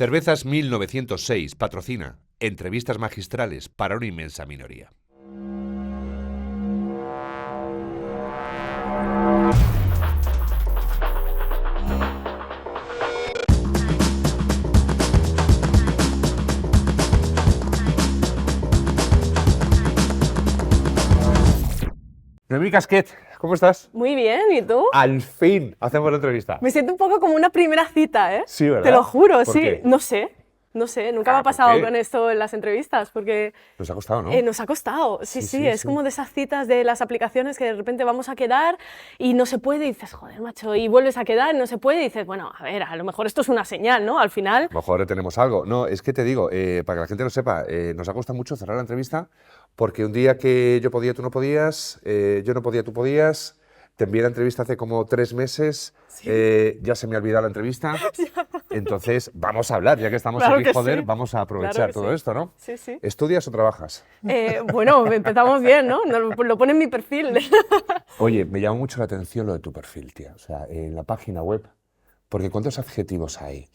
Cervezas 1906 patrocina entrevistas magistrales para una inmensa minoría. Noemí Casquet, ¿cómo estás? Muy bien, ¿y tú? Al fin hacemos la entrevista. Me siento un poco como una primera cita, ¿eh? Sí, ¿verdad? Te lo juro, ¿Por sí. qué? No sé, nunca me ha ¿por pasado qué? con esto en las entrevistas, porque Nos ha costado, ¿no? nos ha costado. Sí, Sí, es sí. como de esas citas de las aplicaciones que de repente vamos a quedar y no se puede y dices, joder, macho, y vuelves a quedar y no se puede y dices, bueno, a ver, a lo mejor esto es una señal, ¿no? Al final... A lo mejor tenemos algo. No, es que te digo, para que la gente lo sepa, nos ha costado mucho cerrar la entrevista porque un día que yo podía, tú no podías, yo no podía, tú podías. Te envié la entrevista hace como 3 meses, ya se me ha olvidado la entrevista. Entonces, vamos a hablar, ya que estamos Claro aquí, que joder, sí. vamos a aprovechar Claro que todo sí. esto, ¿no? Sí, sí. ¿Estudias o trabajas? Bueno, empezamos bien, ¿no? Lo pone en mi perfil. Oye, me llama mucho la atención lo de tu perfil, tía. O sea, en la página web, porque ¿cuántos adjetivos hay?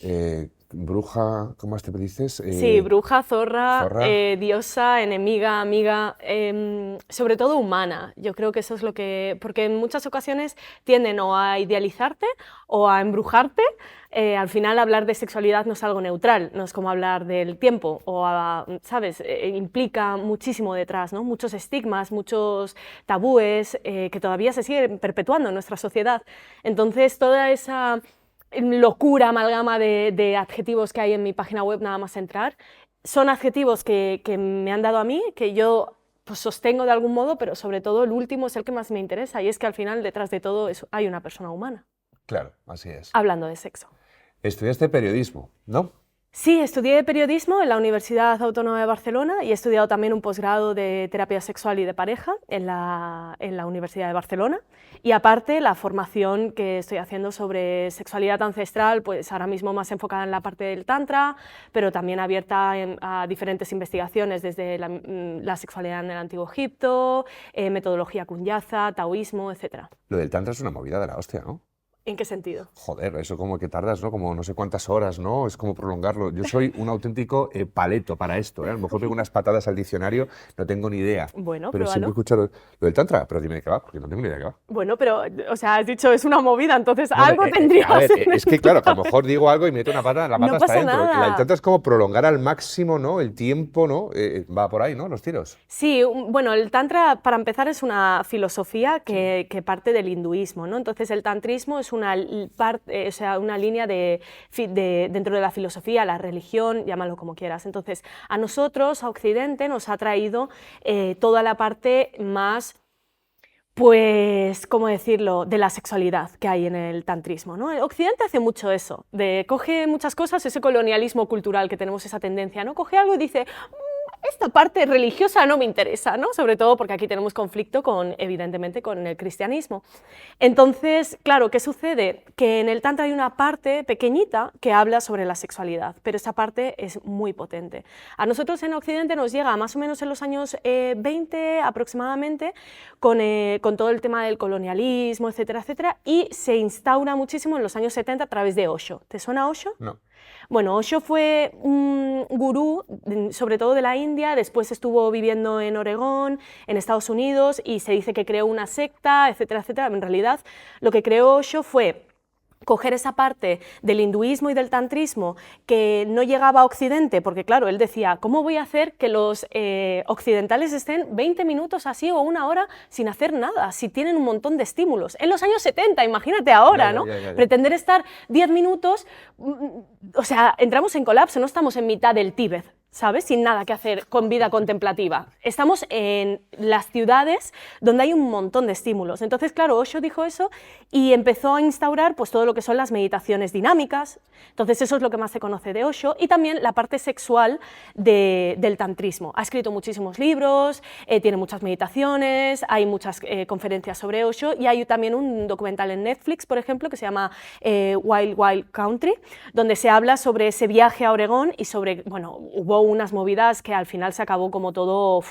Bruja, ¿cómo te dices? Sí, bruja, zorra, zorra. diosa, enemiga, amiga, sobre todo humana. Yo creo que eso es lo que... Porque en muchas ocasiones tienden o a idealizarte o a embrujarte. Al final hablar de sexualidad no es algo neutral, no es como hablar del tiempo, ¿sabes? Implica muchísimo detrás, ¿no? Muchos estigmas, muchos tabúes que todavía se siguen perpetuando en nuestra sociedad. Entonces, toda esa locura, amalgama de adjetivos que hay en mi página web nada más entrar, son adjetivos que me han dado a mí, que yo pues, sostengo de algún modo, pero sobre todo el último es el que más me interesa, y es que al final detrás de todo hay una persona humana. Claro, así es. Hablando de sexo. Estudiaste periodismo, ¿no? Sí, estudié periodismo en la Universidad Autónoma de Barcelona y he estudiado también un posgrado de terapia sexual y de pareja en la Universidad de Barcelona. Y aparte, la formación que estoy haciendo sobre sexualidad ancestral, pues ahora mismo más enfocada en la parte del tantra, pero también abierta a diferentes investigaciones, desde la sexualidad en el Antiguo Egipto, metodología kunyaza, taoísmo, etc. Lo del tantra es una movida de la hostia, ¿no? ¿En qué sentido? Joder, eso como que tardas, ¿no? Como no sé cuántas horas, ¿no? Es como prolongarlo. Yo soy un auténtico paleto para esto, ¿eh? A lo mejor pego unas patadas al diccionario, no tengo ni idea. Bueno, pero pruébalo. siempre he escuchado lo del tantra, pero dime de qué va, porque no tengo ni idea de qué va. Bueno, pero, o sea, has dicho es una movida, entonces Bueno, algo tendrías. a ver, es que claro, que a lo mejor digo algo y me meto una pata, la pata No está pasa dentro. nada. El tantra es como prolongar al máximo, ¿no? El tiempo, ¿no? Va por ahí, ¿no? Los tiros. Sí, bueno, el tantra, para empezar, es una filosofía que parte del hinduismo, ¿no? Entonces, el tantrismo es una línea dentro de la filosofía, la religión, llámalo como quieras. Entonces, a nosotros, a Occidente, nos ha traído toda la parte más, pues, ¿cómo decirlo?, de la sexualidad que hay en el tantrismo, ¿no? Occidente hace mucho eso, coge muchas cosas, ese colonialismo cultural que tenemos, esa tendencia, ¿no? Coge algo y dice, esta parte religiosa no me interesa, ¿no? Sobre todo porque aquí tenemos conflicto evidentemente, con el cristianismo. Entonces, claro, ¿qué sucede? Que en el tantra hay una parte pequeñita que habla sobre la sexualidad, pero esa parte es muy potente. A nosotros en Occidente nos llega más o menos en los años 20 aproximadamente, con todo el tema del colonialismo, etcétera, etcétera, y se instaura muchísimo en los años 70 a través de Osho. ¿Te suena Osho? No. Bueno, Osho fue un gurú, sobre todo de la India, después estuvo viviendo en Oregón, en Estados Unidos, y se dice que creó una secta, etcétera, etcétera. En realidad, lo que creó Osho fue coger esa parte del hinduismo y del tantrismo que no llegaba a Occidente, porque claro, él decía, ¿cómo voy a hacer que los occidentales estén 20 minutos así o 1 hora sin hacer nada, si tienen un montón de estímulos? En los años 70, imagínate ahora, ¿no? Ya. Pretender estar 10 minutos, o sea, entramos en colapso, no estamos en mitad del Tíbet, ¿sabes? Sin nada que hacer con vida contemplativa. Estamos en las ciudades donde hay un montón de estímulos. Entonces, claro, Osho dijo eso y empezó a instaurar pues, todo lo que son las meditaciones dinámicas. Entonces, eso es lo que más se conoce de Osho, y también la parte sexual del tantrismo. Ha escrito muchísimos libros, tiene muchas meditaciones, hay muchas conferencias sobre Osho, y hay también un documental en Netflix, por ejemplo, que se llama Wild Wild Country, donde se habla sobre ese viaje a Oregón y sobre, bueno, hubo unas movidas que al final se acabó como todo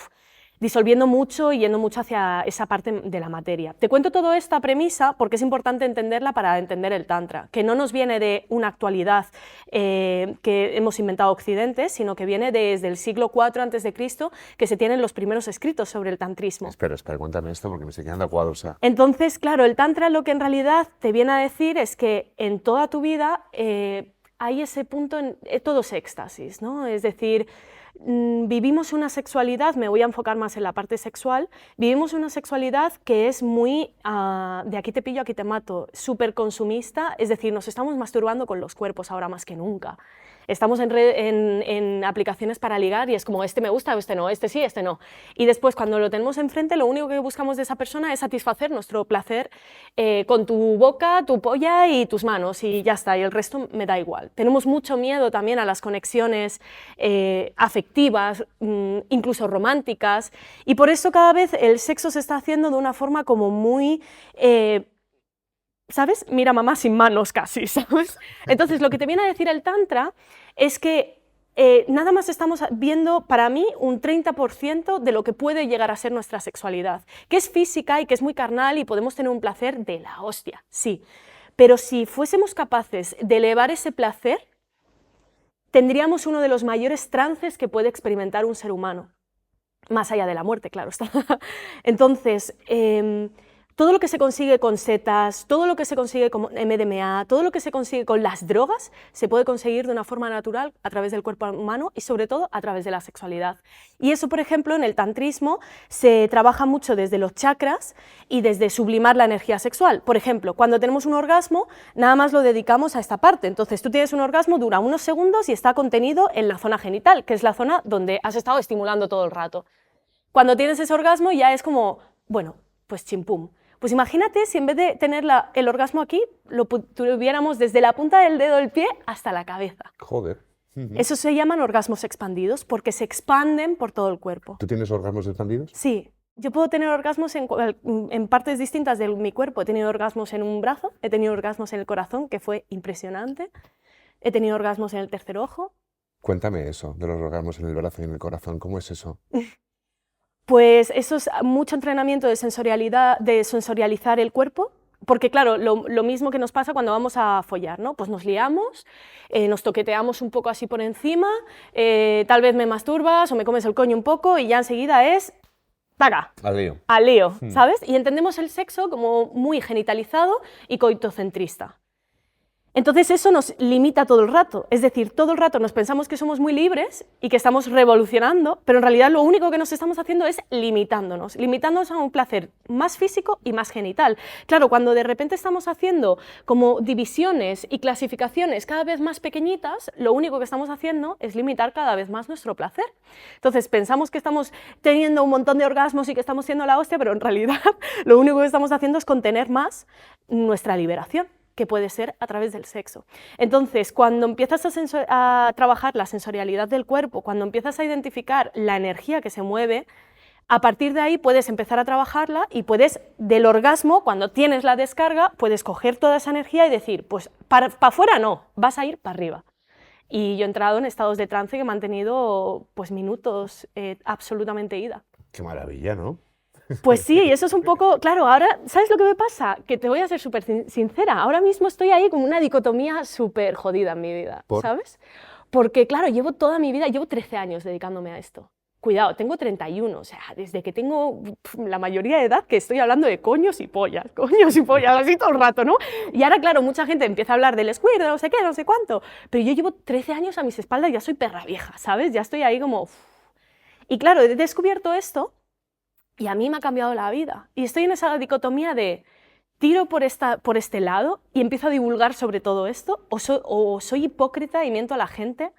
disolviendo mucho y yendo mucho hacia esa parte de la materia. Te cuento toda esta premisa porque es importante entenderla para entender el Tantra, que no nos viene de una actualidad que hemos inventado Occidente, sino que viene desde el siglo IV a.C., que se tienen los primeros escritos sobre el tantrismo. Espera, cuéntame esto porque me estoy quedando a cuadros. Entonces, claro, el Tantra lo que en realidad te viene a decir es que en toda tu vida hay ese punto, todo es éxtasis, ¿no? Es decir, vivimos una sexualidad, me voy a enfocar más en la parte sexual, vivimos una sexualidad que es muy de aquí te pillo, aquí te mato, súper consumista, es decir, nos estamos masturbando con los cuerpos ahora más que nunca. Estamos en aplicaciones para ligar y es como, este me gusta, este no, este sí, este no. Y después, cuando lo tenemos enfrente, lo único que buscamos de esa persona es satisfacer nuestro placer con tu boca, tu polla y tus manos, y ya está, y el resto me da igual. Tenemos mucho miedo también a las conexiones afectivas, incluso románticas, y por eso cada vez el sexo se está haciendo de una forma como muy... ¿sabes? Mira mamá sin manos casi, ¿sabes? Entonces, lo que te viene a decir el Tantra es que nada más estamos viendo, para mí, un 30% de lo que puede llegar a ser nuestra sexualidad, que es física y que es muy carnal y podemos tener un placer de la hostia, sí. Pero si fuésemos capaces de elevar ese placer, tendríamos uno de los mayores trances que puede experimentar un ser humano, más allá de la muerte, claro está. Entonces, todo lo que se consigue con setas, todo lo que se consigue con MDMA, todo lo que se consigue con las drogas, se puede conseguir de una forma natural a través del cuerpo humano y sobre todo a través de la sexualidad. Y eso, por ejemplo, en el tantrismo se trabaja mucho desde los chakras y desde sublimar la energía sexual. Por ejemplo, cuando tenemos un orgasmo, nada más lo dedicamos a esta parte. Entonces tú tienes un orgasmo, dura unos segundos y está contenido en la zona genital, que es la zona donde has estado estimulando todo el rato. Cuando tienes ese orgasmo ya es como, bueno, pues chimpum. Pues imagínate si en vez de tener el orgasmo aquí, lo tuviéramos desde la punta del dedo del pie hasta la cabeza. Joder. Eso se llaman orgasmos expandidos porque se expanden por todo el cuerpo. ¿Tú tienes orgasmos expandidos? Sí. Yo puedo tener orgasmos en partes distintas de mi cuerpo. He tenido orgasmos en un brazo, he tenido orgasmos en el corazón, que fue impresionante. He tenido orgasmos en el tercer ojo. Cuéntame eso, de los orgasmos en el brazo y en el corazón. ¿Cómo es eso? Pues eso es mucho entrenamiento de sensorialidad, de sensorializar el cuerpo, porque claro, lo mismo que nos pasa cuando vamos a follar, ¿no? Pues nos liamos, nos toqueteamos un poco así por encima, tal vez me masturbas o me comes el coño un poco y ya enseguida es... ¡taca! Al lío. Al lío, ¿sabes? Y entendemos el sexo como muy genitalizado y coitocentrista. Entonces eso nos limita todo el rato, es decir, todo el rato nos pensamos que somos muy libres y que estamos revolucionando, pero en realidad lo único que nos estamos haciendo es limitándonos a un placer más físico y más genital. Claro, cuando de repente estamos haciendo como divisiones y clasificaciones cada vez más pequeñitas, lo único que estamos haciendo es limitar cada vez más nuestro placer. Entonces pensamos que estamos teniendo un montón de orgasmos y que estamos siendo la hostia, pero en realidad lo único que estamos haciendo es contener más nuestra liberación, que puede ser a través del sexo. Entonces, cuando empiezas a trabajar la sensorialidad del cuerpo, cuando empiezas a identificar la energía que se mueve, a partir de ahí puedes empezar a trabajarla y puedes, del orgasmo, cuando tienes la descarga, puedes coger toda esa energía y decir, pues para afuera no, vas a ir para arriba. Y yo he entrado en estados de trance que me han tenido pues minutos absolutamente ida. Qué maravilla, ¿no? Pues sí, y eso es un poco, claro, ahora, ¿sabes lo que me pasa? Que te voy a ser súper sincera, ahora mismo estoy ahí con una dicotomía súper jodida en mi vida, ¿sabes? Porque, claro, llevo toda mi vida, llevo 13 años dedicándome a esto. Cuidado, tengo 31, o sea, desde que tengo la mayoría de edad que estoy hablando de coños y pollas, así todo el rato, ¿no? Y ahora, claro, mucha gente empieza a hablar del squirt, de no sé qué, no sé cuánto, pero yo llevo 13 años a mis espaldas y ya soy perra vieja, ¿sabes? Ya estoy ahí como... Y claro, he descubierto esto y a mí me ha cambiado la vida. Y estoy en esa dicotomía de tiro por este lado y empiezo a divulgar sobre todo esto, o soy hipócrita y miento a la gente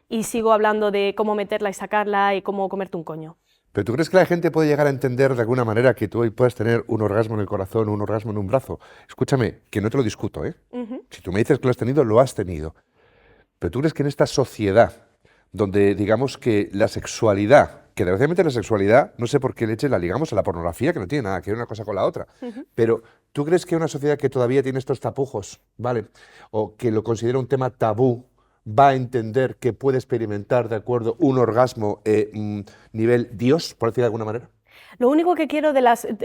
y sigo hablando de cómo meterla y sacarla y cómo comerte un coño. ¿Pero tú crees que la gente puede llegar a entender de alguna manera que tú hoy puedes tener un orgasmo en el corazón o un orgasmo en un brazo? Escúchame, que no te lo discuto, ¿eh? Si tú me dices que lo has tenido, lo has tenido. Pero tú crees que en esta sociedad, donde digamos que la sexualidad, que desgraciadamente la sexualidad, no sé por qué leche la ligamos a la pornografía, que no tiene nada que ver una cosa con la otra, pero ¿tú crees que una sociedad que todavía tiene estos tapujos, ¿vale? O que lo considera un tema tabú, va a entender que puede experimentar, de acuerdo, un orgasmo nivel Dios, por decir de alguna manera? Lo único que quiero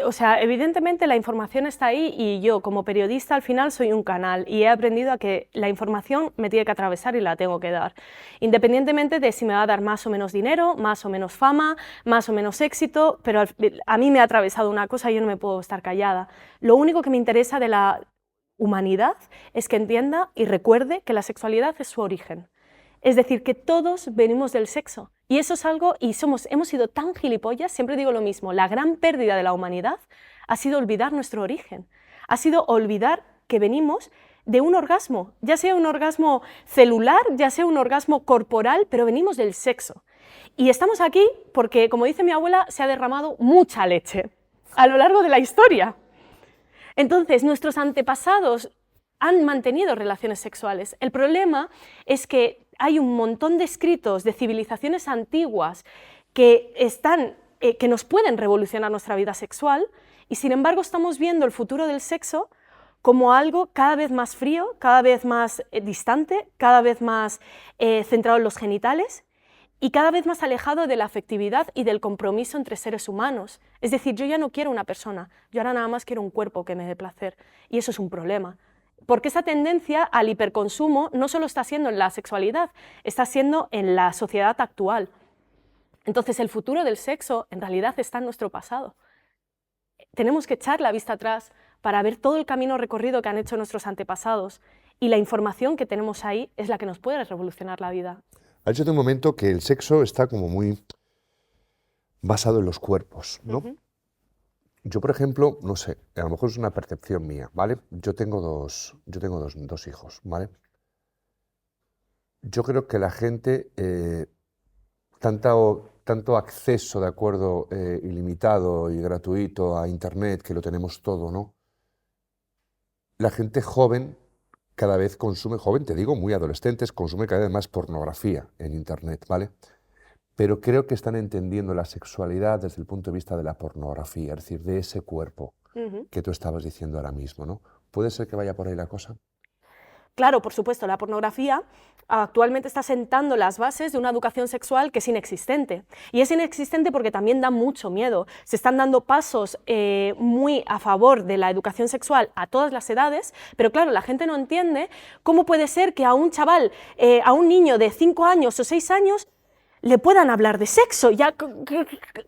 o sea, evidentemente la información está ahí y yo como periodista al final soy un canal y he aprendido a que la información me tiene que atravesar y la tengo que dar, independientemente de si me va a dar más o menos dinero, más o menos fama, más o menos éxito, pero a mí me ha atravesado una cosa y yo no me puedo estar callada. Lo único que me interesa de la humanidad es que entienda y recuerde que la sexualidad es su origen. Es decir, que todos venimos del sexo. Y eso es algo, y hemos sido tan gilipollas, siempre digo lo mismo, la gran pérdida de la humanidad ha sido olvidar nuestro origen. Ha sido olvidar que venimos de un orgasmo, ya sea un orgasmo celular, ya sea un orgasmo corporal, pero venimos del sexo. Y estamos aquí porque, como dice mi abuela, se ha derramado mucha leche a lo largo de la historia. Entonces, nuestros antepasados han mantenido relaciones sexuales. El problema es que hay un montón de escritos de civilizaciones antiguas que nos pueden revolucionar nuestra vida sexual y sin embargo estamos viendo el futuro del sexo como algo cada vez más frío, cada vez más distante, cada vez más centrado en los genitales y cada vez más alejado de la afectividad y del compromiso entre seres humanos. Es decir, yo ya no quiero una persona, yo ahora nada más quiero un cuerpo que me dé placer y eso es un problema. Porque esa tendencia al hiperconsumo no solo está siendo en la sexualidad, está siendo en la sociedad actual. Entonces el futuro del sexo en realidad está en nuestro pasado. Tenemos que echar la vista atrás para ver todo el camino recorrido que han hecho nuestros antepasados y la información que tenemos ahí es la que nos puede revolucionar la vida. Ha dicho de un momento que el sexo está como muy basado en los cuerpos, ¿no? Yo, por ejemplo, no sé, a lo mejor es una percepción mía, ¿vale? Yo tengo dos hijos, ¿vale? Yo creo que la gente, tanto acceso, de acuerdo, ilimitado y gratuito a Internet, que lo tenemos todo, ¿no? La gente joven cada vez consume, joven, te digo, muy adolescentes, consume cada vez más pornografía en Internet, ¿vale? Pero creo que están entendiendo la sexualidad desde el punto de vista de la pornografía, es decir, de ese cuerpo que tú estabas diciendo ahora mismo, ¿no? ¿Puede ser que vaya por ahí la cosa? Claro, por supuesto, la pornografía actualmente está sentando las bases de una educación sexual que es inexistente. Y es inexistente porque también da mucho miedo. Se están dando pasos muy a favor de la educación sexual a todas las edades, pero claro, la gente no entiende cómo puede ser que a un chaval, a un niño de 5 años o 6 años, le puedan hablar de sexo, ya,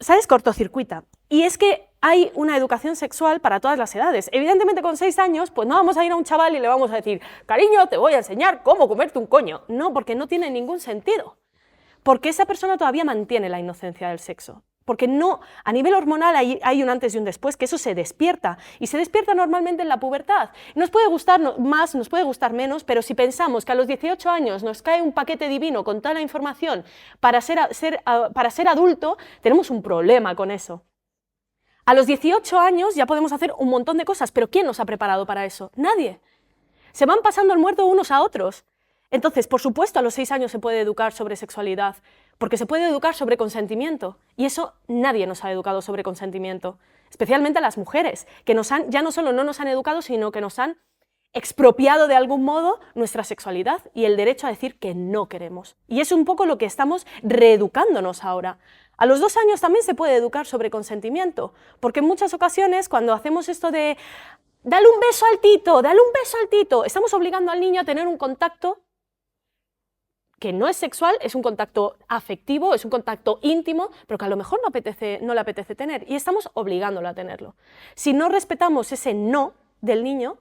¿sabes? Cortocircuita. Y es que hay una educación sexual para todas las edades. Evidentemente con 6 años, pues no vamos a ir a un chaval y le vamos a decir, cariño, te voy a enseñar cómo comerte un coño. No, porque no tiene ningún sentido. Porque esa persona todavía mantiene la inocencia del sexo. Porque no, a nivel hormonal hay un antes y un después, que eso se despierta, y se despierta normalmente en la pubertad. Nos puede gustar más, nos puede gustar menos, pero si pensamos que a los 18 años nos cae un paquete divino con toda la información para ser adulto, tenemos un problema con eso. A los 18 años ya podemos hacer un montón de cosas, pero ¿quién nos ha preparado para eso? Nadie. Se van pasando el muerto unos a otros. Entonces, por supuesto, a los 6 años se puede educar sobre sexualidad, porque se puede educar sobre consentimiento, y eso nadie nos ha educado sobre consentimiento, especialmente a las mujeres, que ya no solo no nos han educado, sino que nos han expropiado de algún modo nuestra sexualidad y el derecho a decir que no queremos. Y es un poco lo que estamos reeducándonos ahora. A los 2 años también se puede educar sobre consentimiento, porque en muchas ocasiones cuando hacemos esto de dale un beso al tito, dale un beso al tito, estamos obligando al niño a tener un contacto que no es sexual, es un contacto afectivo, es un contacto íntimo, pero que a lo mejor no le apetece tener, y estamos obligándolo a tenerlo. Si no respetamos ese no del niño,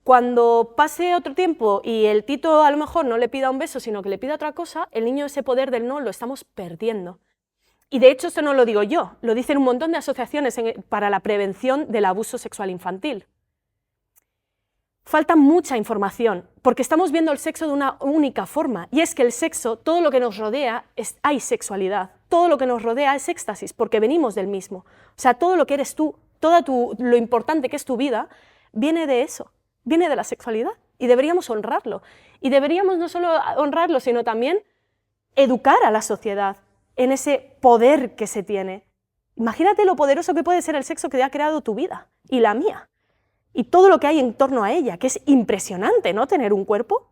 cuando pase otro tiempo y el tito a lo mejor no le pida un beso, sino que le pida otra cosa, el niño ese poder del no lo estamos perdiendo. Y de hecho esto no lo digo yo, lo dicen un montón de asociaciones para la prevención del abuso sexual infantil. Falta mucha información, porque estamos viendo el sexo de una única forma, y es que el sexo, todo lo que nos rodea, hay sexualidad, todo lo que nos rodea es éxtasis, porque venimos del mismo. O sea, todo lo que eres tú, lo importante que es tu vida, viene de eso, viene de la sexualidad, y deberíamos honrarlo. Y deberíamos no solo honrarlo, sino también educar a la sociedad en ese poder que se tiene. Imagínate lo poderoso que puede ser el sexo que ha creado tu vida, y la mía. Y todo lo que hay en torno a ella, que es impresionante, ¿no? Tener un cuerpo.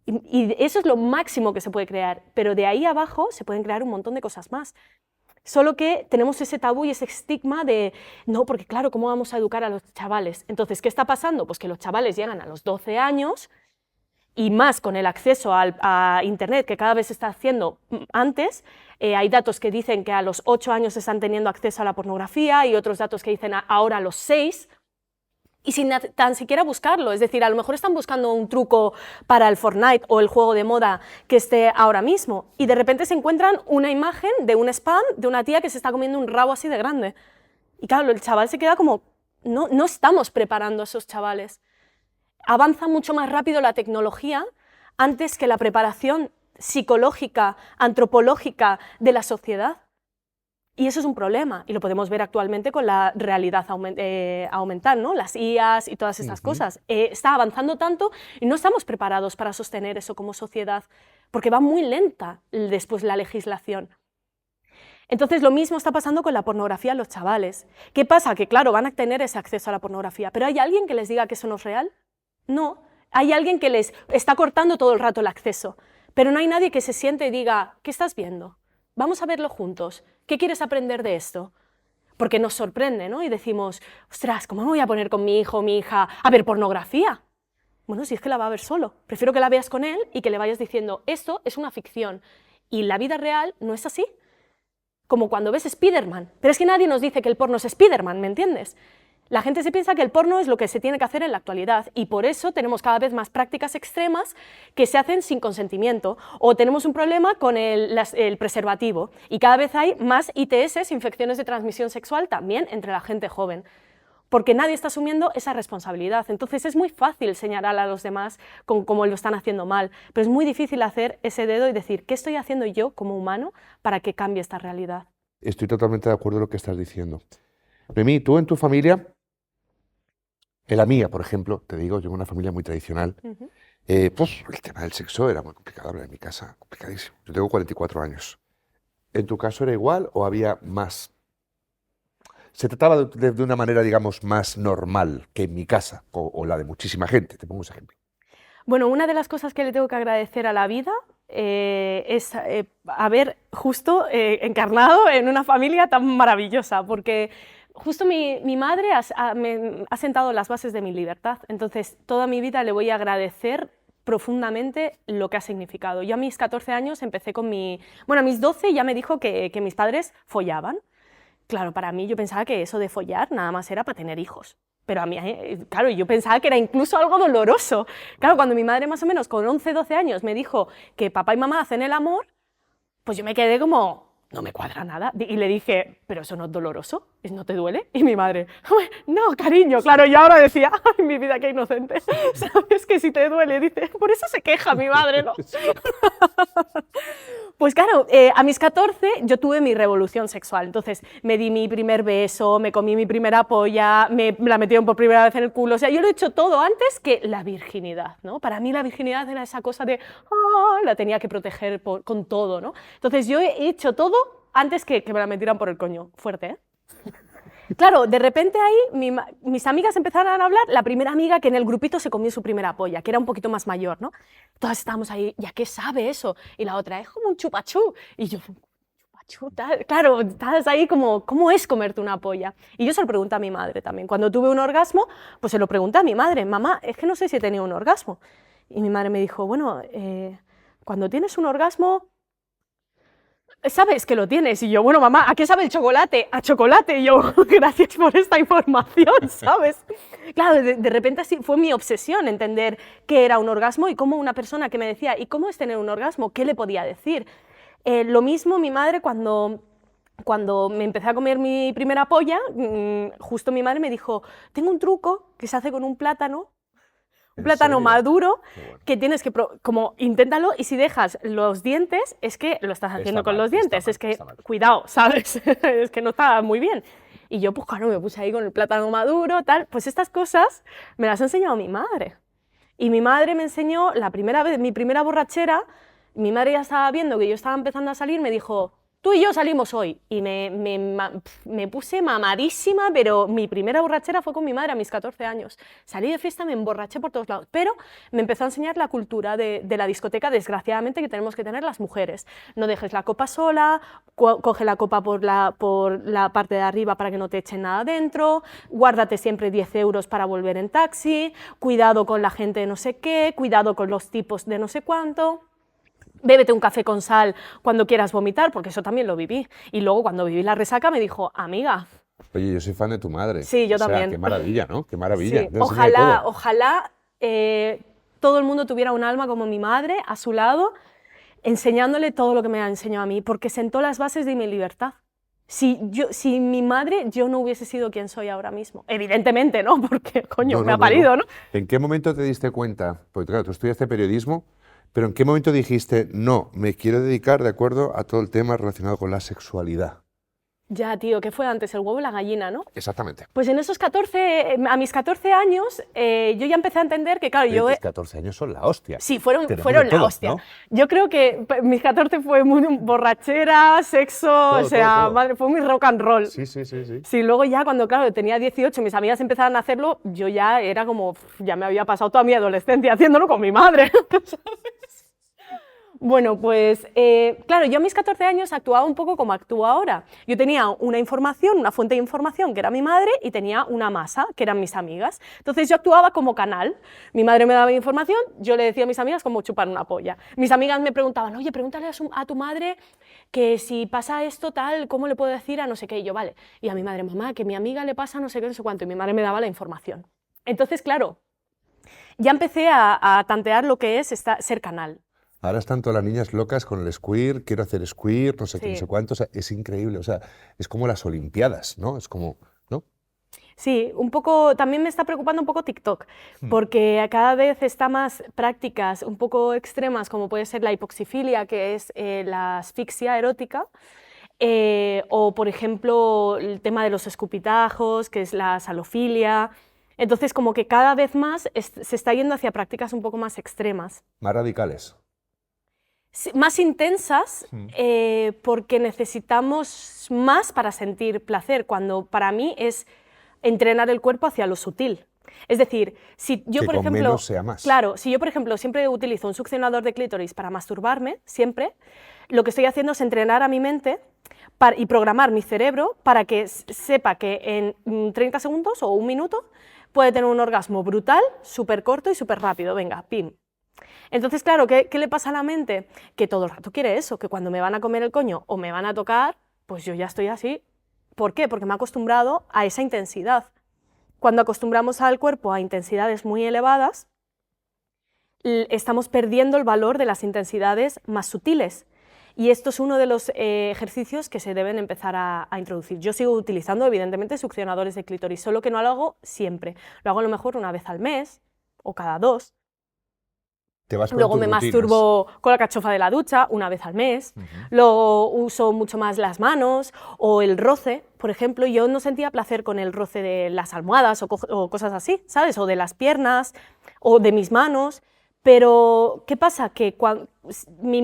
Y eso es lo máximo que se puede crear, pero de ahí abajo se pueden crear un montón de cosas más. Solo que tenemos ese tabú y ese estigma de, no, porque claro, ¿cómo vamos a educar a los chavales? Entonces, ¿qué está pasando? Pues que los chavales llegan a los 12 años y más con el acceso a Internet, que cada vez se está haciendo antes. Hay datos que dicen que a los 8 años están teniendo acceso a la pornografía y otros datos que dicen ahora a los 6, y sin tan siquiera buscarlo. Es decir, a lo mejor están buscando un truco para el Fortnite o el juego de moda que esté ahora mismo, y de repente se encuentran una imagen de un spam de una tía que se está comiendo un rabo así de grande. Y claro, el chaval se queda como, no estamos preparando a esos chavales. Avanza mucho más rápido la tecnología antes que la preparación psicológica, antropológica de la sociedad. Y eso es un problema, y lo podemos ver actualmente con la realidad aumental, ¿no? Las IAs y todas estas cosas. Está avanzando tanto y no estamos preparados para sostener eso como sociedad, porque va muy lenta después la legislación. Entonces, lo mismo está pasando con la pornografía en los chavales. ¿Qué pasa? Que claro, van a tener ese acceso a la pornografía, pero ¿hay alguien que les diga que eso no es real? No. Hay alguien que les está cortando todo el rato el acceso, pero no hay nadie que se siente y diga, ¿qué estás viendo? Vamos a verlo juntos. ¿Qué quieres aprender de esto? Porque nos sorprende, ¿no? Y decimos, ostras, ¿cómo me voy a poner con mi hijo o mi hija a ver pornografía? Bueno, si es que la va a ver solo. Prefiero que la veas con él y que le vayas diciendo, esto es una ficción y la vida real no es así. Como cuando ves Spiderman. Pero es que nadie nos dice que el porno es Spiderman, ¿me entiendes? La gente se piensa que el porno es lo que se tiene que hacer en la actualidad, y por eso tenemos cada vez más prácticas extremas que se hacen sin consentimiento, o tenemos un problema con el preservativo, y cada vez hay más ITS, infecciones de transmisión sexual, también entre la gente joven, porque nadie está asumiendo esa responsabilidad. Entonces es muy fácil señalar a los demás como lo están haciendo mal, pero es muy difícil hacer ese dedo y decir, ¿qué estoy haciendo yo como humano para que cambie esta realidad? Estoy totalmente de acuerdo en lo que estás diciendo. Noemí, tú en tu familia, en la mía, por ejemplo, te digo, yo en una familia muy tradicional, pues el tema del sexo era muy complicado hablar en mi casa, complicadísimo. Yo tengo 44 años. ¿En tu caso era igual o había más? ¿Se trataba de una manera, digamos, más normal que en mi casa o la de muchísima gente? Te pongo un ejemplo. Bueno, una de las cosas que le tengo que agradecer a la vida es haber justo encarnado en una familia tan maravillosa, porque justo mi madre me ha sentado las bases de mi libertad. Entonces, toda mi vida le voy a agradecer profundamente lo que ha significado. Yo a mis 14 años empecé con Bueno, a mis 12 ya me dijo que mis padres follaban. Claro, para mí yo pensaba que eso de follar nada más era para tener hijos. Pero a mí, claro, yo pensaba que era incluso algo doloroso. Claro, cuando mi madre más o menos con 11, 12 años me dijo que papá y mamá hacen el amor, pues yo me quedé como, no me cuadra nada. Y le dije, ¿pero eso no es doloroso? ¿No te duele? Y mi madre, no, cariño, claro. Y ahora decía, ay, mi vida, qué inocente. ¿Sabes que si te duele? Dice, por eso se queja mi madre, ¿no? Pues claro, a mis 14 yo tuve mi revolución sexual. Entonces me di mi primer beso, me comí mi primera polla, me la metieron por primera vez en el culo. O sea, yo lo he hecho todo antes que la virginidad, ¿no? Para mí la virginidad era esa cosa de, la tenía que proteger con todo, ¿no? Entonces yo he hecho todo antes que me la metieran por el coño. Fuerte, ¿eh? Claro, de repente ahí mis amigas empezaron a hablar, la primera amiga que en el grupito se comió su primera polla, que era un poquito más mayor, ¿no? Todas estábamos ahí, ¿ya qué sabe eso? Y la otra, es como un chupachú. Y yo, chupachú, tal. Claro, estás ahí como, ¿cómo es comerte una polla? Y yo se lo pregunté a mi madre también. Cuando tuve un orgasmo, pues se lo pregunté a mi madre, mamá, es que no sé si he tenido un orgasmo. Y mi madre me dijo, bueno, cuando tienes un orgasmo, sabes que lo tienes. Y yo, bueno, mamá, ¿a qué sabe el chocolate? A chocolate. Y yo, gracias por esta información, ¿sabes? Claro, de repente así fue mi obsesión entender qué era un orgasmo y cómo una persona que me decía, ¿y cómo es tener un orgasmo? ¿Qué le podía decir? Lo mismo mi madre cuando me empecé a comer mi primera polla, justo mi madre me dijo, tengo un truco que se hace con un plátano maduro, Bueno. que tienes que, como, inténtalo, y si dejas los dientes, es que lo estás haciendo Está con mal, los dientes, está mal, es que, está mal. cuidado, ¿sabes? Es que no está muy bien. Y yo, pues claro, me puse ahí con el plátano maduro, tal, pues estas cosas me las ha enseñado mi madre. Y mi madre me enseñó, la primera vez, mi primera borrachera, mi madre ya estaba viendo que yo estaba empezando a salir, me dijo, tú y yo salimos hoy. Y me puse mamadísima, pero mi primera borrachera fue con mi madre a mis 14 años. Salí de fiesta, me emborraché por todos lados, pero me empezó a enseñar la cultura de la discoteca, desgraciadamente, que tenemos que tener las mujeres. No dejes la copa sola, coge la copa por la parte de arriba para que no te echen nada dentro, guárdate siempre 10 euros para volver en taxi, cuidado con la gente de no sé qué, cuidado con los tipos de no sé cuánto. Bébete un café con sal cuando quieras vomitar, porque eso también lo viví. Y luego cuando viví la resaca me dijo, amiga... Oye, yo soy fan de tu madre. Sí, yo también. Qué maravilla, ¿no? Qué maravilla. Sí. Te enseña de todo. Ojalá todo el mundo tuviera un alma como mi madre a su lado, enseñándole todo lo que me ha enseñado a mí, porque sentó las bases de mi libertad. Sin mi madre, yo no hubiese sido quien soy ahora mismo. Evidentemente, ¿no? Porque, coño, me ha parido, ¿no? ¿En qué momento te diste cuenta? Porque claro, tú estudiaste periodismo, pero ¿en qué momento dijiste, no, me quiero dedicar de acuerdo a todo el tema relacionado con la sexualidad? Ya, tío, ¿qué fue antes, el huevo o la gallina, no? Exactamente. Pues en esos 14, a mis 14 años, yo ya empecé a entender que, claro, Tus 14 años son la hostia. Sí, fueron Tenemos la todo, hostia. ¿no? Yo creo que mis 14 fue muy borrachera, sexo, Todo. Madre, fue muy rock and roll. Sí. Sí, luego ya cuando, claro, tenía 18, mis amigas empezaron a hacerlo, yo ya era como, ya me había pasado toda mi adolescencia haciéndolo con mi madre. Bueno, pues claro, yo a mis 14 años actuaba un poco como actúo ahora. Yo tenía una fuente de información que era mi madre y tenía una masa que eran mis amigas. Entonces yo actuaba como canal. Mi madre me daba información, yo le decía a mis amigas como chupar una polla. Mis amigas me preguntaban, oye, pregúntale a tu madre que si pasa esto tal, ¿cómo le puedo decir a no sé qué? Y yo, vale. Y a mi madre, mamá, que a mi amiga le pasa no sé qué, no sé cuánto. Y mi madre me daba la información. Entonces, claro, ya empecé a tantear lo que es ser canal. Ahora están todas las niñas locas con el squir, quiero hacer squir, no sé qué, no sé cuánto, o sea, es increíble, o sea, es como las Olimpiadas, ¿no? Es como, ¿no? Sí, un poco, también me está preocupando un poco TikTok, porque cada vez está más prácticas un poco extremas, como puede ser la hipoxifilia, que es la asfixia erótica, o por ejemplo el tema de los escupitajos, que es la salofilia. Entonces como que cada vez más se está yendo hacia prácticas un poco más extremas. Más radicales. Más intensas, porque necesitamos más para sentir placer, cuando para mí es entrenar el cuerpo hacia lo sutil. Es decir, si yo, que por con ejemplo, menos sea más. claro, si yo, por ejemplo, siempre utilizo un succionador de clítoris para masturbarme, siempre, lo que estoy haciendo es entrenar a mi mente y programar mi cerebro para que sepa que en 30 segundos o un minuto puede tener un orgasmo brutal, súper corto y súper rápido. Venga, pim. Entonces, claro, ¿qué le pasa a la mente? Que todo el rato quiere eso, que cuando me van a comer el coño o me van a tocar, pues yo ya estoy así. ¿Por qué? Porque me he acostumbrado a esa intensidad. Cuando acostumbramos al cuerpo a intensidades muy elevadas, estamos perdiendo el valor de las intensidades más sutiles. Y esto es uno de los ejercicios que se deben empezar a introducir. Yo sigo utilizando, evidentemente, succionadores de clítoris, solo que no lo hago siempre. Lo hago a lo mejor una vez al mes o cada 2. Luego me masturbo con la cachofa de la ducha una vez al mes. Luego uso mucho más las manos o el roce, por ejemplo. Yo no sentía placer con el roce de las almohadas o cosas así, ¿sabes? O de las piernas o de mis manos. Pero, ¿qué pasa? Que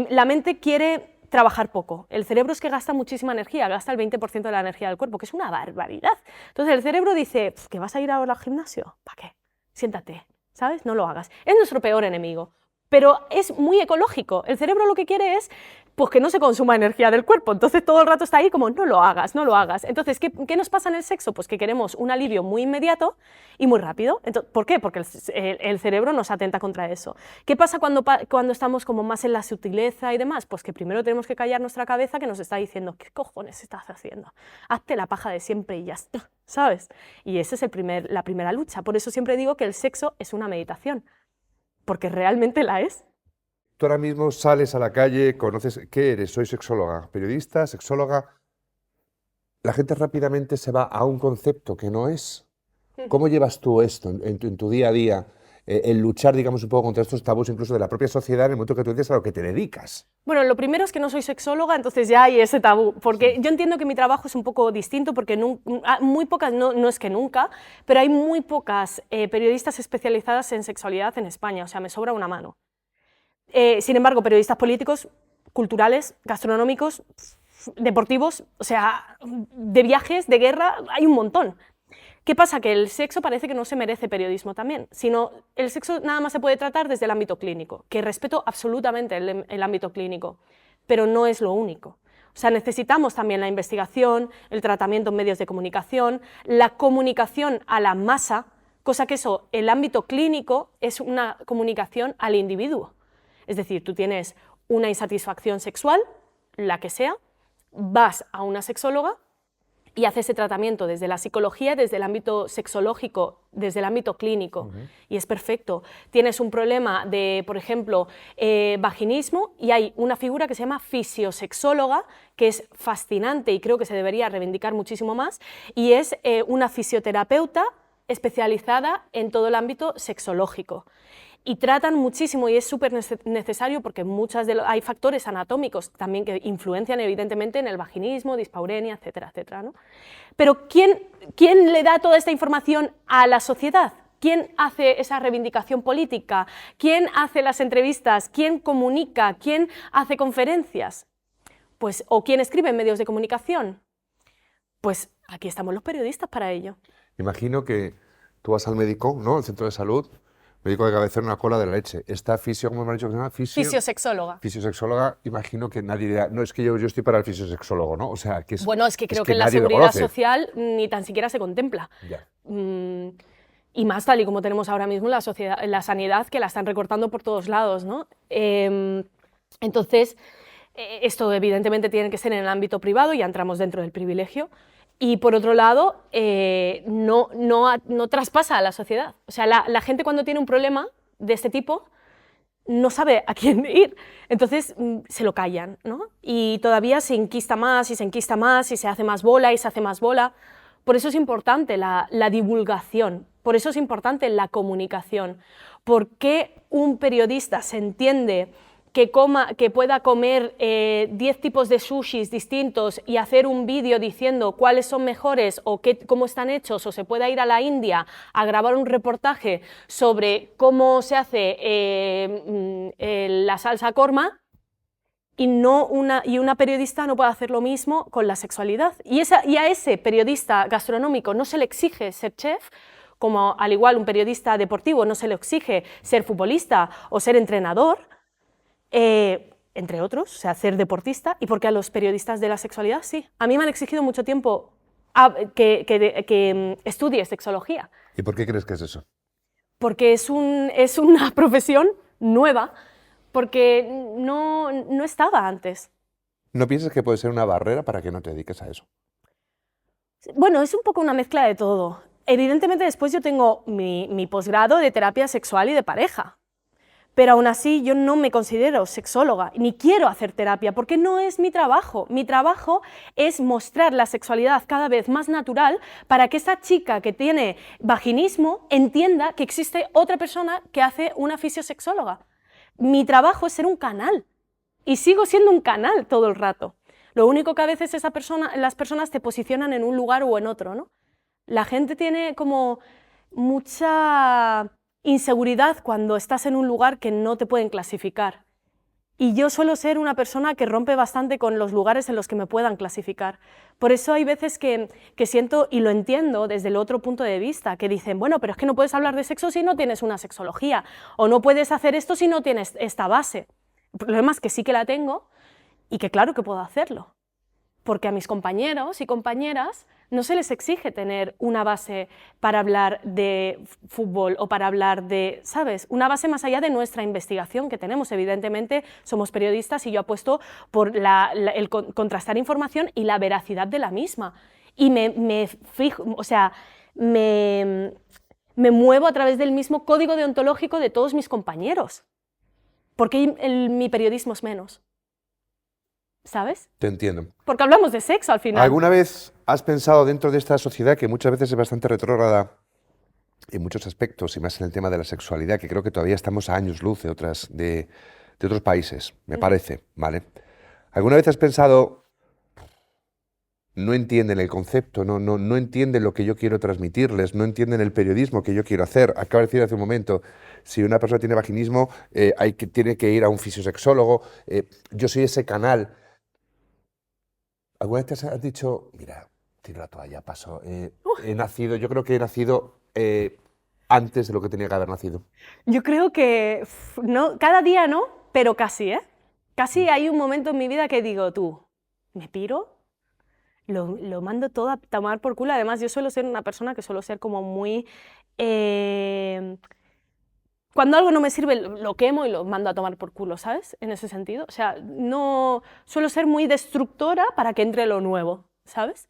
la mente quiere trabajar poco. El cerebro es que gasta muchísima energía, gasta el 20% de la energía del cuerpo, que es una barbaridad. Entonces el cerebro dice, ¿que vas a ir ahora al gimnasio? ¿Para qué? Siéntate, ¿sabes? No lo hagas. Es nuestro peor enemigo. Pero es muy ecológico. El cerebro lo que quiere es pues, que no se consuma energía del cuerpo. Entonces todo el rato está ahí como, no lo hagas, no lo hagas. Entonces, ¿qué nos pasa en el sexo? Pues que queremos un alivio muy inmediato y muy rápido. Entonces, ¿por qué? Porque el cerebro nos atenta contra eso. ¿Qué pasa cuando estamos como más en la sutileza y demás? Pues que primero tenemos que callar nuestra cabeza que nos está diciendo, ¿qué cojones estás haciendo? Hazte la paja de siempre y ya está, ¿sabes? Y esa es la primera lucha. Por eso siempre digo que el sexo es una meditación. Porque realmente la es. Tú ahora mismo sales a la calle, conoces... ¿Qué eres? Soy sexóloga, periodista, sexóloga. La gente rápidamente se va a un concepto que no es. ¿Cómo llevas tú esto en tu día a día? El luchar, digamos, un poco contra estos tabús incluso de la propia sociedad en el momento que tú dices a lo que te dedicas. Bueno, lo primero es que no soy sexóloga, entonces ya hay ese tabú, porque yo entiendo que mi trabajo es un poco distinto, porque muy pocas, no es que nunca, pero hay muy pocas periodistas especializadas en sexualidad en España, o sea, me sobra una mano. Sin embargo, periodistas políticos, culturales, gastronómicos, deportivos, o sea, de viajes, de guerra, hay un montón. ¿Qué pasa? Que el sexo parece que no se merece periodismo también, sino el sexo nada más se puede tratar desde el ámbito clínico, que respeto absolutamente el ámbito clínico, pero no es lo único. O sea, necesitamos también la investigación, el tratamiento en medios de comunicación, la comunicación a la masa, cosa que eso, el ámbito clínico es una comunicación al individuo. Es decir, tú tienes una insatisfacción sexual, la que sea, vas a una sexóloga y hace ese tratamiento desde la psicología, desde el ámbito sexológico, desde el ámbito clínico, y es perfecto. Tienes un problema de, por ejemplo, vaginismo, y hay una figura que se llama fisiosexóloga, que es fascinante y creo que se debería reivindicar muchísimo más, y es una fisioterapeuta especializada en todo el ámbito sexológico. Y tratan muchísimo y es súper necesario porque hay factores anatómicos también que influencian evidentemente en el vaginismo, dispaurenia, etcétera, etcétera, ¿no? Pero ¿quién le da toda esta información a la sociedad? ¿Quién hace esa reivindicación política? ¿Quién hace las entrevistas? ¿Quién comunica? ¿Quién hace conferencias? Pues, ¿o quién escribe en medios de comunicación? Pues aquí estamos los periodistas para ello. Imagino que tú vas al médico, ¿no? Al centro de salud, médico de cabecera, una cola de la leche. Esta fisio, ¿cómo me han dicho que se llama? Fisiosexóloga. Fisiosexóloga, imagino que nadie dirá, no, es que yo estoy para el fisiosexólogo, ¿no? O sea, que es... Bueno, es que creo que en la nadie lo seguridad conoce. social ni tan siquiera se contempla. Ya. Y más tal y como tenemos ahora mismo la sanidad, que la están recortando por todos lados, ¿no? Entonces, esto evidentemente tiene que ser en el ámbito privado, ya entramos dentro del privilegio, y por otro lado, no traspasa a la sociedad. O sea, la gente cuando tiene un problema de este tipo no sabe a quién ir, entonces se lo callan, ¿no? Y todavía se enquista más y se enquista más y se hace más bola y se hace más bola. Por eso es importante la divulgación, por eso es importante la comunicación. ¿Por qué un periodista se entiende que pueda comer 10 tipos de sushis distintos y hacer un vídeo diciendo cuáles son mejores o cómo están hechos, o se pueda ir a la India a grabar un reportaje sobre cómo se hace la salsa korma, y una periodista no puede hacer lo mismo con la sexualidad? Y a ese periodista gastronómico no se le exige ser chef, como al igual un periodista deportivo no se le exige ser futbolista o ser entrenador, entre otros, o sea, ser deportista, y porque a los periodistas de la sexualidad sí. A mí me han exigido mucho tiempo que estudie sexología. ¿Y por qué crees que es eso? Porque es una profesión nueva, porque no estaba antes. ¿No piensas que puede ser una barrera para que no te dediques a eso? Bueno, es un poco una mezcla de todo. Evidentemente después yo tengo mi posgrado de terapia sexual y de pareja, pero aún así yo no me considero sexóloga, ni quiero hacer terapia, porque no es mi trabajo. Mi trabajo es mostrar la sexualidad cada vez más natural para que esa chica que tiene vaginismo entienda que existe otra persona que hace una fisiosexóloga. Mi trabajo es ser un canal, y sigo siendo un canal todo el rato. Lo único que a veces las personas te posicionan en un lugar o en otro, ¿no? La gente tiene como mucha inseguridad cuando estás en un lugar que no te pueden clasificar. Y yo suelo ser una persona que rompe bastante con los lugares en los que me puedan clasificar. Por eso hay veces que siento, y lo entiendo desde el otro punto de vista, que dicen, bueno, pero es que no puedes hablar de sexo si no tienes una sexología, o no puedes hacer esto si no tienes esta base. El problema es que sí que la tengo y que claro que puedo hacerlo, porque a mis compañeros y compañeras no se les exige tener una base para hablar de fútbol o para hablar de, ¿sabes? Una base más allá de nuestra investigación que tenemos. Evidentemente somos periodistas y yo apuesto por el contrastar información y la veracidad de la misma. Y me fijo, o sea, me muevo a través del mismo código deontológico de todos mis compañeros. ¿Por qué mi periodismo es menos? ¿Sabes? Te entiendo. Porque hablamos de sexo al final. ¿Alguna vez has pensado dentro de esta sociedad que muchas veces es bastante retrógrada en muchos aspectos, y más en el tema de la sexualidad, que creo que todavía estamos a años luz de otros países, me parece, ¿vale? ¿Alguna vez has pensado, no entienden el concepto, no entienden lo que yo quiero transmitirles, no entienden el periodismo que yo quiero hacer? Acabo de decir hace un momento, si una persona tiene vaginismo, tiene que ir a un fisiosexólogo, yo soy ese canal. ¿Alguna vez te has dicho, mira, tiro la toalla, paso, he nacido, yo creo que he nacido antes de lo que tenía que haber nacido? Yo creo que, no, cada día no, pero casi, ¿eh? Casi hay un momento en mi vida que digo, tú, ¿me piro? Lo mando todo a tomar por culo. Además, yo suelo ser una persona que suelo ser como muy... cuando algo no me sirve, lo quemo y lo mando a tomar por culo, ¿sabes? En ese sentido. O sea, no... Suelo ser muy destructora para que entre lo nuevo, ¿sabes?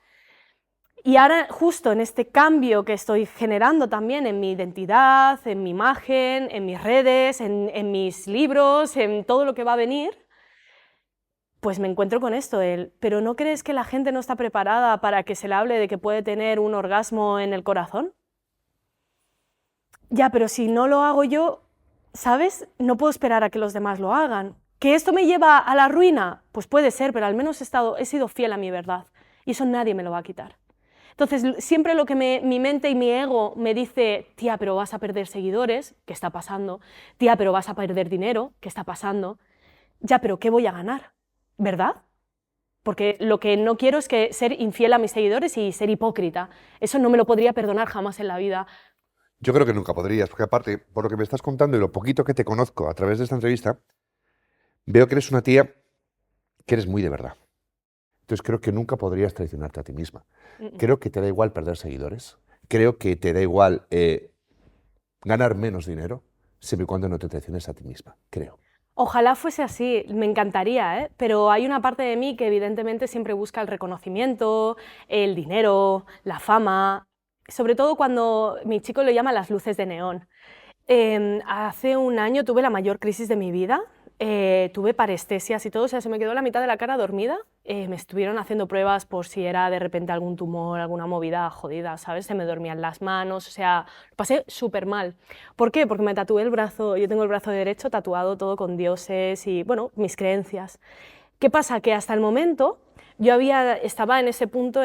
Y ahora, justo en este cambio que estoy generando también en mi identidad, en mi imagen, en mis redes, en mis libros, en todo lo que va a venir, pues me encuentro con esto, ¿pero no crees que la gente no está preparada para que se le hable de que puede tener un orgasmo en el corazón? Ya, pero si no lo hago yo, ¿sabes? No puedo esperar a que los demás lo hagan. ¿Que esto me lleva a la ruina? Pues puede ser, pero al menos he sido fiel a mi verdad. Y eso nadie me lo va a quitar. Entonces, siempre lo que mi mente y mi ego me dice, tía, pero vas a perder seguidores, ¿qué está pasando? Tía, pero vas a perder dinero, ¿qué está pasando? Ya, pero ¿qué voy a ganar? ¿Verdad? Porque lo que no quiero es que ser infiel a mis seguidores y ser hipócrita. Eso no me lo podría perdonar jamás en la vida. Yo creo que nunca podrías, porque aparte, por lo que me estás contando y lo poquito que te conozco a través de esta entrevista, veo que eres una tía que eres muy de verdad. Entonces creo que nunca podrías traicionarte a ti misma. Creo que te da igual perder seguidores. Creo que te da igual ganar menos dinero, siempre y cuando no te traiciones a ti misma. Creo. Ojalá fuese así, me encantaría, ¿eh? Pero hay una parte de mí que evidentemente siempre busca el reconocimiento, el dinero, la fama, sobre todo cuando mi chico lo llama las luces de neón. Hace un año tuve la mayor crisis de mi vida, tuve parestesias y todo, o sea, se me quedó la mitad de la cara dormida, me estuvieron haciendo pruebas por si era de repente algún tumor, alguna movida jodida, ¿sabes? Se me dormían las manos, o sea, lo pasé súper mal. ¿Por qué? Porque me tatué el brazo, yo tengo el brazo derecho tatuado todo con dioses y, bueno, mis creencias. ¿Qué pasa? Que hasta el momento yo estaba en ese punto,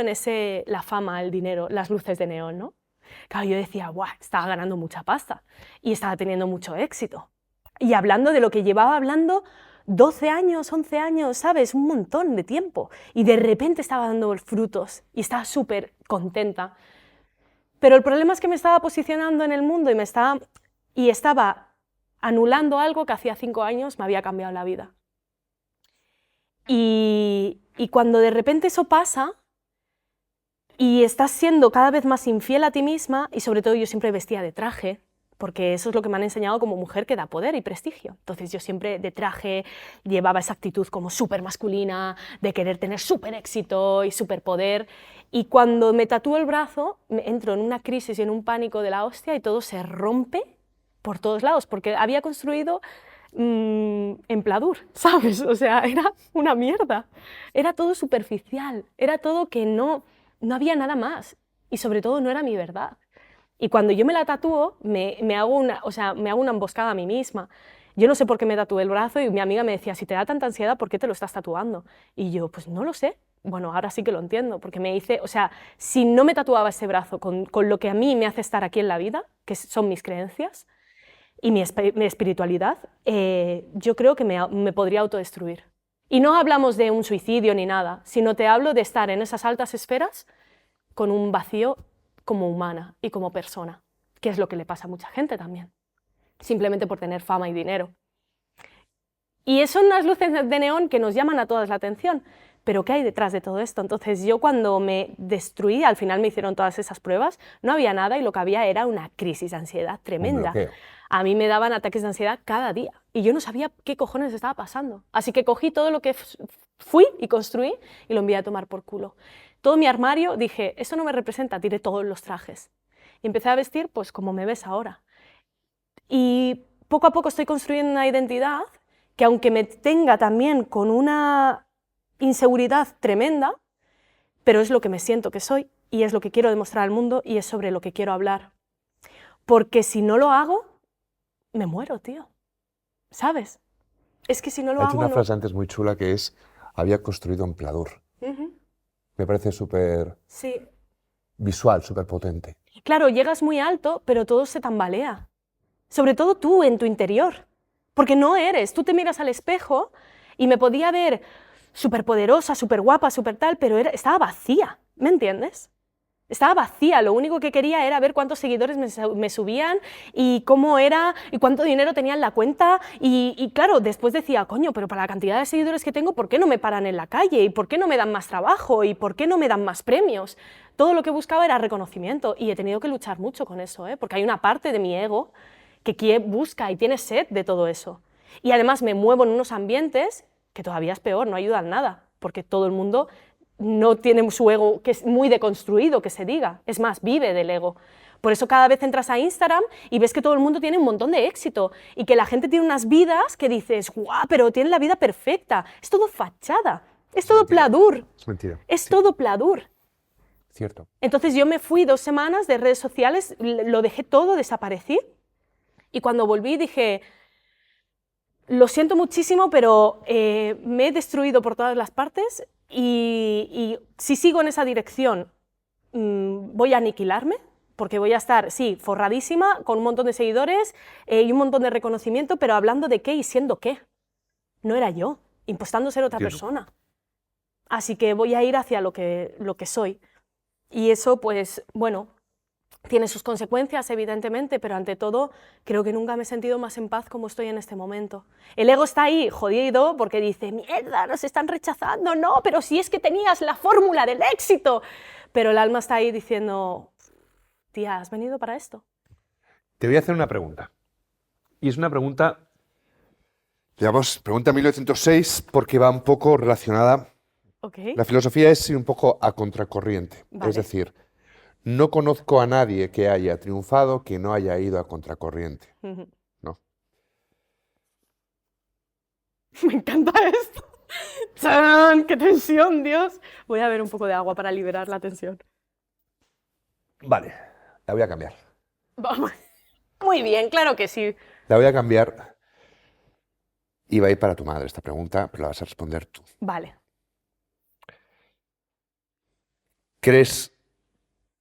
la fama, el dinero, las luces de neón, ¿no? Claro, yo decía, ¡buah! Estaba ganando mucha pasta y estaba teniendo mucho éxito. Y hablando de lo que llevaba hablando 12 años, 11 años, ¿sabes? Un montón de tiempo. Y de repente estaba dando frutos y estaba súper contenta. Pero el problema es que me estaba posicionando en el mundo y estaba anulando algo que hacía 5 años me había cambiado la vida. Y cuando de repente eso pasa y estás siendo cada vez más infiel a ti misma, y sobre todo yo siempre vestía de traje, porque eso es lo que me han enseñado como mujer que da poder y prestigio. Entonces yo siempre de traje llevaba esa actitud como súper masculina, de querer tener súper éxito y súper poder. Y cuando me tatúo el brazo, entro en una crisis y en un pánico de la hostia y todo se rompe por todos lados, porque había construido en pladur, ¿sabes? O sea, era una mierda. Era todo superficial, era todo que no había nada más. Y sobre todo no era mi verdad. Y cuando yo me la tatúo, me hago una emboscada a mí misma. Yo no sé por qué me tatué el brazo y mi amiga me decía, si te da tanta ansiedad, ¿por qué te lo estás tatuando? Y yo, pues no lo sé. Bueno, ahora sí que lo entiendo, porque me dice, o sea, si no me tatuaba ese brazo con lo que a mí me hace estar aquí en la vida, que son mis creencias y mi espiritualidad, yo creo que me podría autodestruir. Y no hablamos de un suicidio ni nada, sino te hablo de estar en esas altas esferas con un vacío como humana y como persona, que es lo que le pasa a mucha gente también, simplemente por tener fama y dinero. Y son unas luces de neón que nos llaman a todas la atención, pero ¿qué hay detrás de todo esto? Entonces yo cuando me destruí, al final me hicieron todas esas pruebas, no había nada y lo que había era una crisis de ansiedad tremenda. A mí me daban ataques de ansiedad cada día y yo no sabía qué cojones estaba pasando. Así que cogí todo lo que fui y construí y lo envié a tomar por culo. Todo mi armario, dije, esto no me representa, tiré todos los trajes. Y empecé a vestir pues como me ves ahora. Y poco a poco estoy construyendo una identidad que aunque me tenga también con una inseguridad tremenda, pero es lo que me siento que soy y es lo que quiero demostrar al mundo y es sobre lo que quiero hablar. Porque si no lo hago, me muero, tío. ¿Sabes? Es que si no lo hago... He hecho una frase antes muy chula que es, había construido en pladur. Me parece súper visual, súper potente. Claro, llegas muy alto, pero todo se tambalea. Sobre todo tú en tu interior. Porque no eres. Tú te miras al espejo y me podía ver súper poderosa, súper guapa, súper tal, pero estaba vacía, ¿me entiendes? Estaba vacía, lo único que quería era ver cuántos seguidores me subían y cómo era y cuánto dinero tenía en la cuenta y claro, después decía, coño, pero para la cantidad de seguidores que tengo, ¿por qué no me paran en la calle? ¿Y por qué no me dan más trabajo? ¿Y por qué no me dan más premios? Todo lo que buscaba era reconocimiento y he tenido que luchar mucho con eso, porque hay una parte de mi ego que busca y tiene sed de todo eso. Y además me muevo en unos ambientes que todavía es peor, no ayudan nada, porque todo el mundo no tiene su ego, que es muy deconstruido, que se diga, es más, vive del ego. Por eso cada vez entras a Instagram y ves que todo el mundo tiene un montón de éxito y que la gente tiene unas vidas que dices, guau, pero tiene la vida perfecta. Es todo fachada, es todo pladur. Es mentira. Es todo pladur. Cierto. Entonces yo me fui 2 semanas de redes sociales, lo dejé todo, desaparecí y cuando volví dije, lo siento muchísimo, pero me he destruido por todas las partes y si sigo en esa dirección voy a aniquilarme, porque voy a estar, sí, forradísima, con un montón de seguidores y un montón de reconocimiento, pero hablando de qué y siendo qué. No era yo, impostando ser otra persona. Así que voy a ir hacia lo que soy. Y eso, pues, bueno, tiene sus consecuencias, evidentemente, pero ante todo, creo que nunca me he sentido más en paz como estoy en este momento. El ego está ahí, jodido, porque dice, mierda, nos están rechazando, no, pero si es que tenías la fórmula del éxito. Pero el alma está ahí diciendo, tía, ¿has venido para esto? Te voy a hacer una pregunta. Y es una pregunta, digamos, pregunta 1906, porque va un poco relacionada. Okay. La filosofía es ir un poco a contracorriente. Vale. Es decir, no conozco a nadie que haya triunfado que no haya ido a contracorriente. No. Me encanta esto. ¡Chan! ¡Qué tensión, Dios! Voy a beber un poco de agua para liberar la tensión. Vale, la voy a cambiar. Vamos. Muy bien, claro que sí. La voy a cambiar y va a ir para tu madre esta pregunta, pero la vas a responder tú. Vale. ¿Crees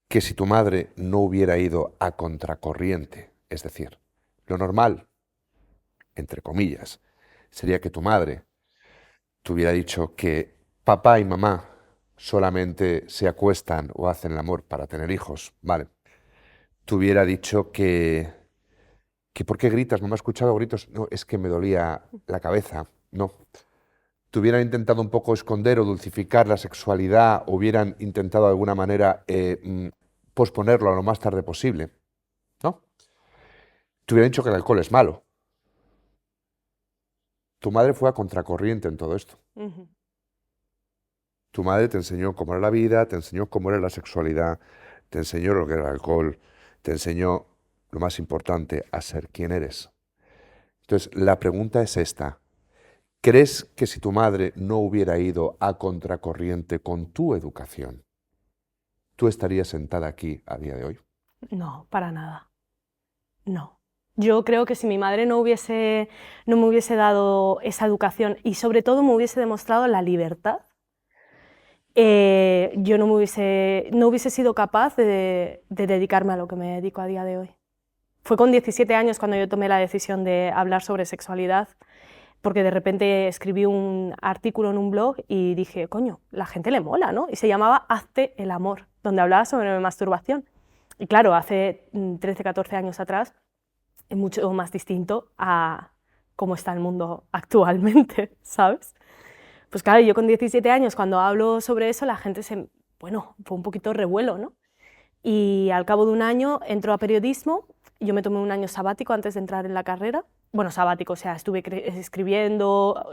que si tu madre no hubiera ido a contracorriente, es decir, lo normal, entre comillas, sería que tu madre te hubiera dicho que papá y mamá solamente se acuestan o hacen el amor para tener hijos, vale? Te hubiera dicho que ¿por qué gritas? ¿No me has escuchado gritos? No, es que me dolía la cabeza. No. Te hubieran intentado un poco esconder o dulcificar la sexualidad, o hubieran intentado de alguna manera posponerlo a lo más tarde posible, ¿no? Te hubieran dicho que el alcohol es malo. Tu madre fue a contracorriente en todo esto. Tu madre te enseñó cómo era la vida, te enseñó cómo era la sexualidad, te enseñó lo que era el alcohol, te enseñó, lo más importante, a ser quien eres. Entonces, la pregunta es esta. ¿Crees que si tu madre no hubiera ido a contracorriente con tu educación, tú estarías sentada aquí a día de hoy? No, para nada. No. Yo creo que si mi madre no me hubiese dado esa educación y sobre todo me hubiese demostrado la libertad, yo no hubiese sido capaz de dedicarme a lo que me dedico a día de hoy. Fue con 17 años cuando yo tomé la decisión de hablar sobre sexualidad, porque de repente escribí un artículo en un blog y dije, coño, la gente le mola, ¿no? Y se llamaba Hazte el amor, donde hablaba sobre masturbación. Y claro, hace 13, 14 años atrás, es mucho más distinto a cómo está el mundo actualmente, ¿sabes? Pues claro, yo con 17 años, cuando hablo sobre eso, la gente bueno, fue un poquito revuelo, ¿no? Y al cabo de un año entro a periodismo, yo me tomé un año sabático antes de entrar en la carrera. Bueno, sabático, o sea, estuve escribiendo,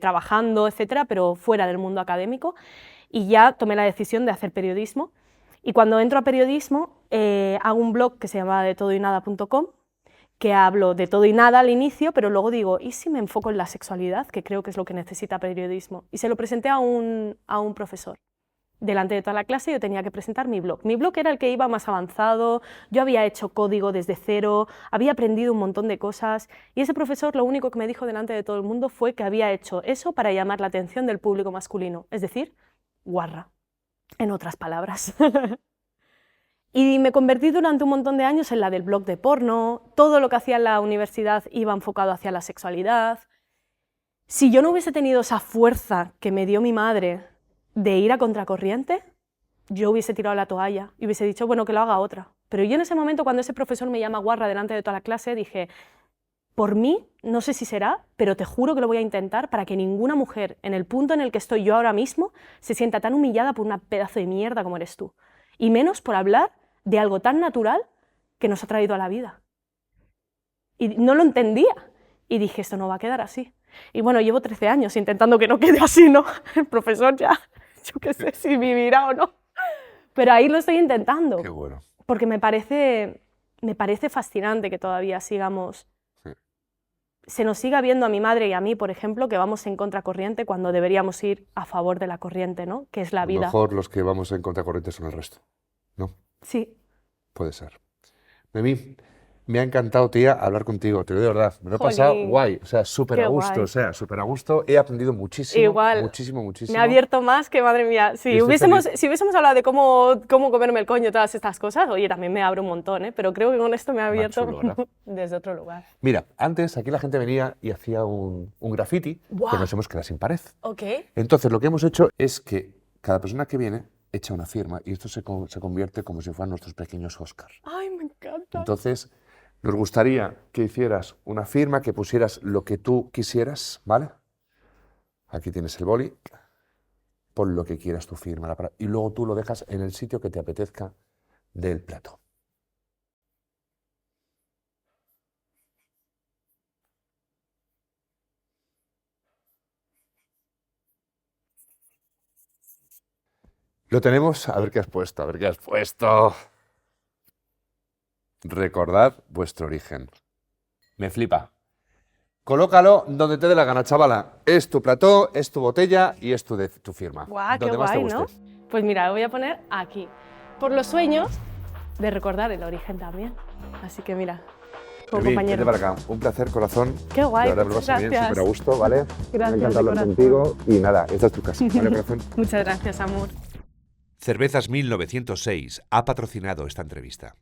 trabajando, etcétera, pero fuera del mundo académico, y ya tomé la decisión de hacer periodismo. Y cuando entro a periodismo, hago un blog que se llama detodoynada.com, que hablo de todo y nada al inicio, pero luego digo, ¿y si me enfoco en la sexualidad? Que creo que es lo que necesita periodismo. Y se lo presenté a un profesor. Delante de toda la clase yo tenía que presentar mi blog. Mi blog era el que iba más avanzado, yo había hecho código desde cero, había aprendido un montón de cosas, y ese profesor lo único que me dijo delante de todo el mundo fue que había hecho eso para llamar la atención del público masculino, es decir, guarra, en otras palabras. Y me convertí durante un montón de años en la del blog de porno, todo lo que hacía en la universidad iba enfocado hacia la sexualidad, Si yo no hubiese tenido esa fuerza que me dio mi madre de ir a contracorriente, yo hubiese tirado la toalla y hubiese dicho, bueno, que lo haga otra. Pero yo en ese momento, cuando ese profesor me llama guarra delante de toda la clase, dije, por mí, no sé si será, pero te juro que lo voy a intentar para que ninguna mujer, en el punto en el que estoy yo ahora mismo, se sienta tan humillada por una pedazo de mierda como eres tú. Y menos por hablar de algo tan natural que nos ha traído a la vida. Y no lo entendía. Y dije, esto no va a quedar así. Y bueno, llevo 13 años intentando que no quede así, ¿no? El profesor ya, yo qué sé si vivirá o no. Pero ahí lo estoy intentando. Qué bueno. Porque me parece fascinante que todavía sigamos... Se nos siga viendo a mi madre y a mí, por ejemplo, que vamos en contracorriente cuando deberíamos ir a favor de la corriente, ¿no? Que es la vida. A lo mejor los que vamos en contracorriente son el resto, ¿no? Sí. Puede ser. Noemí, me ha encantado, tía, hablar contigo, te lo digo de verdad. Me lo he Jolín. pasado guay, o sea, súper Qué a gusto, guay. o sea, súper a gusto. He aprendido muchísimo, Igual. muchísimo. Me ha abierto más que, madre mía, si hubiésemos hablado de cómo comerme el coño y todas estas cosas, oye, también me abro un montón, ¿eh? Pero creo que con esto me ha abierto chulo, ¿no? desde otro lugar. Mira, antes aquí la gente venía y hacía un graffiti, ¡Guau! que nos hemos quedado sin pared. Ok. Entonces, lo que hemos hecho es que cada persona que viene echa una firma y esto se convierte como si fueran nuestros pequeños Oscar. Ay, me encanta. Entonces, nos gustaría que hicieras una firma, que pusieras lo que tú quisieras, ¿vale? Aquí tienes el boli, pon lo que quieras tu firma, y luego tú lo dejas en el sitio que te apetezca del plato. Lo tenemos, a ver qué has puesto, a ver qué has puesto. Recordad vuestro origen. Me flipa. Colócalo donde te dé la gana, chavala. Es tu plató, es tu botella y es tu firma. Guau, qué donde más te guay, ¿no? guste. Pues mira, lo voy a poner aquí. Por los sueños de recordar el origen también. Así que mira, como Noemí, compañero. vente para acá. Un placer, corazón. Qué guay, De verdad, me lo muchas paso bien, gracias. súper a gusto, ¿vale? Gracias, Me encanta de hablar corazón. contigo y nada, esta es tu casa, ¿vale, corazón? Muchas gracias, amor. Cervezas 1906 ha patrocinado esta entrevista.